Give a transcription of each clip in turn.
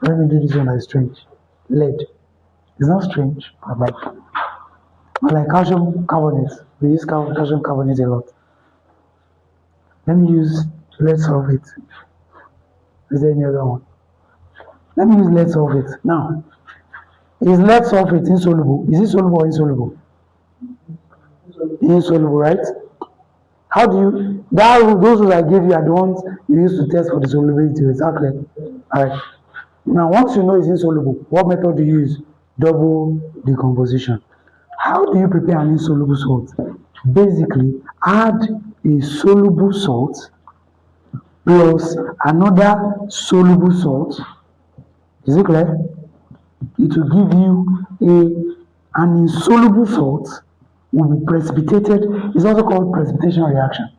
Let me do this one that is strange. Lead. It's not strange, but like calcium carbonate. We use calcium carbonate a lot. Let me use lead sulfate. Is there any other one? Let me use lead sulfate. Now, is lead sulfate insoluble? Is it soluble or insoluble? Insoluble, right? How do you those rules I gave you are the ones you use to test for the solubility, exactly. Alright. Now once you know it's insoluble, what method do you use? Double decomposition. How do you prepare an insoluble salt? Basically, add a soluble salt plus another soluble salt. Is it clear? It will give you an insoluble salt will be precipitated. It's also called precipitation reaction.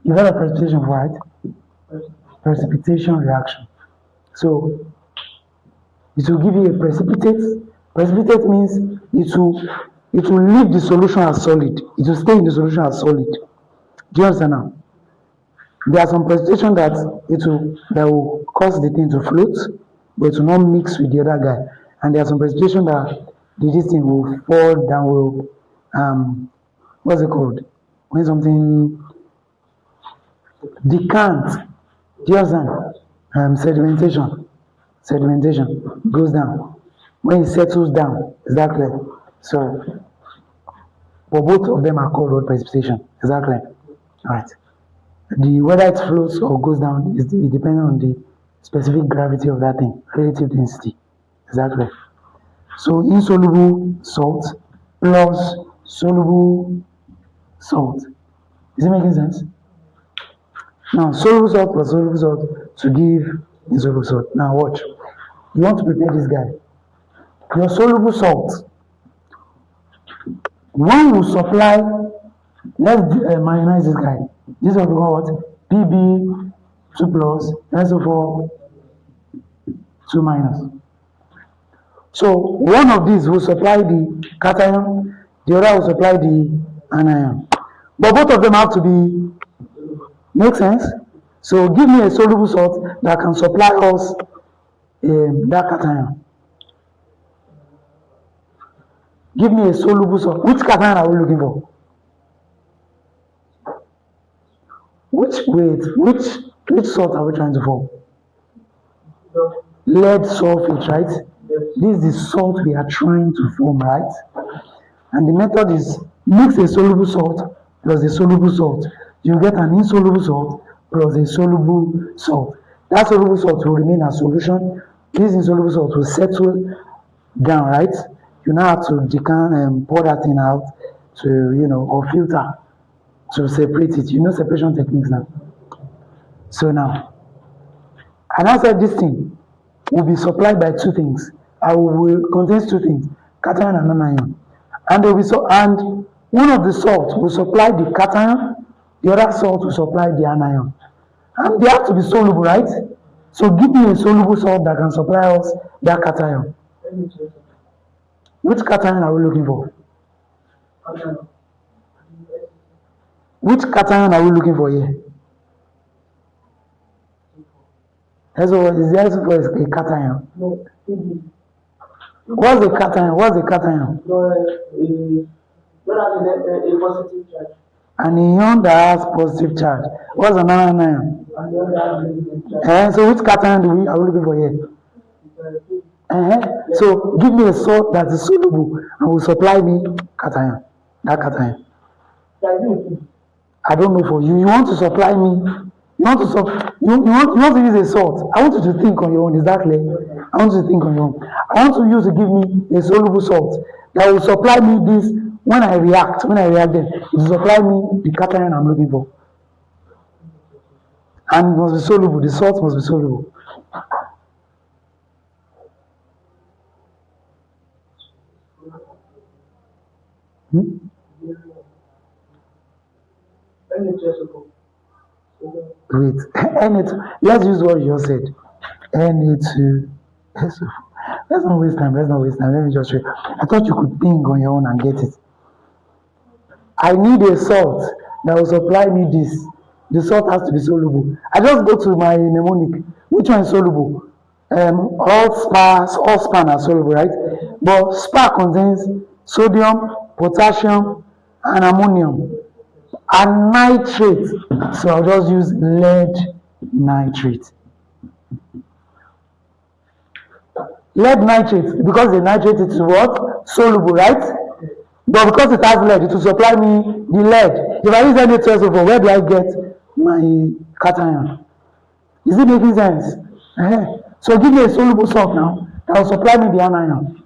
You've heard of precipitation before, right? Precipitation reaction. So it will give you a precipitate. Precipitate means it will leave the solution as solid. It will stay in the solution as solid. Do you understand now? There are some precipitation that will cause the thing to float, but it will not mix with the other guy. And there are some precipitation that this thing will fall down, will what's it called? When something decant, do you understand? Sedimentation goes down. When it settles down, exactly. So, but both of them are called what precipitation, exactly. Alright. Whether it floats or goes down is it depends on the specific gravity of that thing, relative density, exactly. So insoluble salt plus soluble salt. Is it making sense? Now soluble salt plus soluble salt to give insoluble salt. Now watch. You want to prepare this guy. Your soluble salt. One will supply, let's mayonnaise this guy. This will become what? PB 2 plus, SO4 2 minus. So one of these will supply the cation, the other will supply the anion. But both of them have to be, make sense? So give me a soluble salt that can supply us that cation. Give me a soluble salt. Which cation are we looking for? Which salt are we trying to form? Lead sulfate, right? This is the salt we are trying to form, right? And the method is mix a soluble salt plus a soluble salt. You get an insoluble salt plus a soluble salt. That soluble salt will remain as solution. This insoluble salt will settle down, right? You now have to decant and pour that thing out to, or filter to separate it. You know separation techniques now. So now, and I said this thing will be supplied by two things. Will contains two things, cation and anion. And and one of the salts will supply the cation, the other salt will supply the anion. And they have to be soluble, right? So give me a soluble salt that can supply us that cation. Which cation are we looking for? Which cation are we looking for here? Is there a cation? No. What's the cation? What's the cation? A positive charge. An ion that has positive charge. What's another anion? So which cation are we looking for here? So give me a salt that is soluble and will supply me cation. That cation. I don't know for you. You want to supply me. You want to use a salt. I want you to think on your own. Is that clear? I want you to think on your own. I want you to give me a soluble salt that will supply me this when I react. When I react, then it will supply me the cation I'm looking for. And it must be soluble. The salt must be soluble. Wait, let's use what you just said. Na2. Let's not waste time. Let me just show you. I thought you could think on your own and get it. I need a salt that will supply me this. The salt has to be soluble. I just go to my mnemonic. Which one is soluble? all span are soluble, right? But spa contains sodium, potassium, and ammonium, and nitrate. So I'll just use lead nitrate. Lead nitrate, because the nitrate is what? Soluble, right? But because it has lead, it will supply me the lead. If I use any for where do I get my cation? Is it making sense? So give me a soluble salt now that will supply me the anion.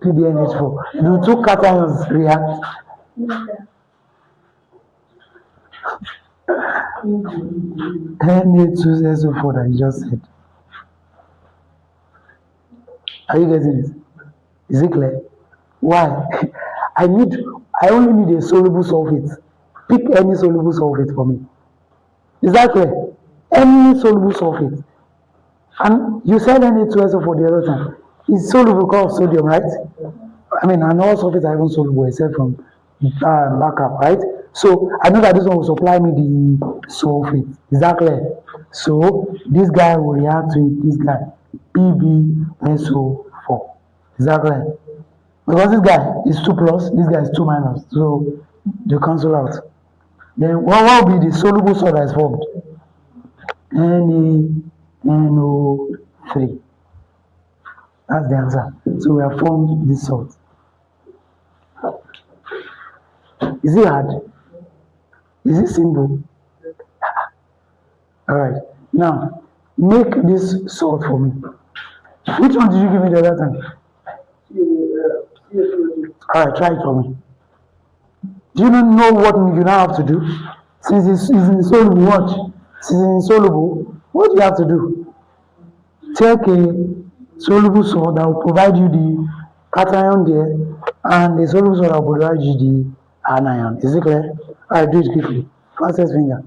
PBNH4. Do two cations react? Na2SO4 that you just said. Are you getting it? Is it clear? Why? I only need a soluble sulfate. Pick any soluble sulfate for me. Is that clear? Any soluble sulfate. And you said Na2SO4 the other time. It's soluble because of sodium, right? I mean, and all sulfates are even soluble except from backup, right? So I know that this one will supply me the sulfate. Is that clear? So this guy will react with this guy, PbSO4. Is that clear? Because this guy is 2 plus, this guy is 2 minus. So they cancel out. Then what will be the soluble salt that is formed? NaNO3. That's the answer. So we have formed this salt. Is it hard? Is it simple? Alright. Now, make this salt for me. Which one did you give me the other time? Alright, try it for me. Do you not know what you now have to do? Since it's insoluble, watch. Since it's insoluble, what do you have to do? Take a soluble salt that will provide you the cation there, and the soluble salt that will provide you the anion. Is it clear? Alright, do it quickly. Fastest finger.